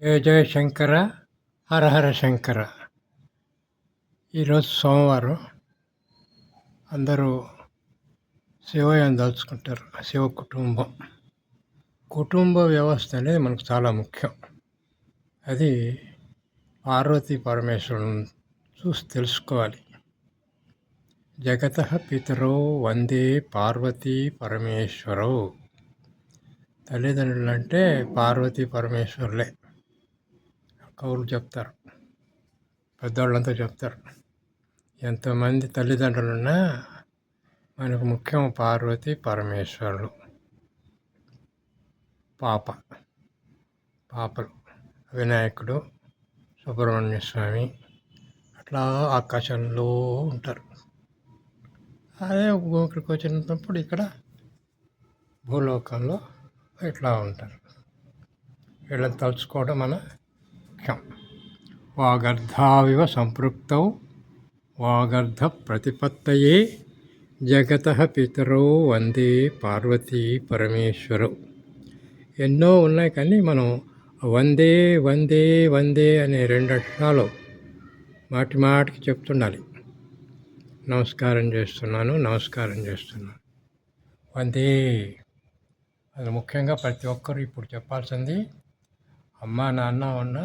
జయ జయ శంకర, హర హర శంకర. ఈరోజు సోమవారం. అందరూ శివయం దలుచుకుంటారు. శివ కుటుంబం, కుటుంబ వ్యవస్థ అనేది మనకు చాలా ముఖ్యం. అది పార్వతీ పరమేశ్వరులను చూసి తెలుసుకోవాలి. జగతః పితరౌ వందే పార్వతీ పరమేశ్వరౌ. తల్లిదండ్రులు అంటే పార్వతీ పరమేశ్వరులే. కవులు చెప్తారు, పెద్దవాళ్ళంతా చెప్తారు. ఎంతమంది తల్లిదండ్రులున్నా మనకు ముఖ్యం పార్వతీ పరమేశ్వరులు. పాపలు వినాయకుడు, సుబ్రహ్మణ్య స్వామి అట్లా ఆకాశంలో ఉంటారు. అదే ఇక్కడికి వచ్చినప్పుడు ఇక్కడ భూలోకంలో ఇట్లా ఉంటారు. వీళ్ళని తలుచుకోవడం మన ముఖ్యం. వాగర్ధావివ సంపృక్తౌ వాగర్ధ ప్రతిపత్తయే జగతః పితరౌ వందే పార్వతీ పరమేశ్వరౌ. ఎన్నో ఉన్నాయి, కానీ మనం వందే వందే వందే అనే 2 అక్షరాలు మాటి మాటికి చెప్తుండాలి. నమస్కారం చేస్తున్నాను వందే. అది ముఖ్యంగా ప్రతి ఒక్కరు ఇప్పుడు చెప్పాల్సింది. అమ్మ నాన్న ఉన్న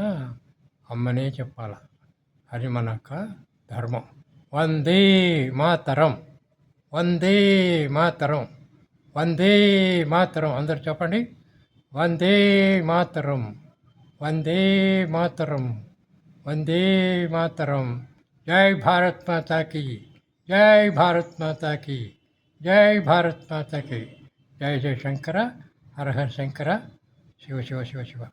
అమ్మనే చెప్పాలి. అది మన యొక్క ధర్మం. వందే మాతరం, వందే మాతరం, వందే మాతరం. అందరు చెప్పండి. వందే మాతరం, వందే మాతరం, వందే మాతరం. జై భారత్ మాతాకి, జై భారత్ మాతాకి, జై భారత్ మాతాకి. జై జయ శంకర, హర హర శంకర, శివ శివ శివ శివ.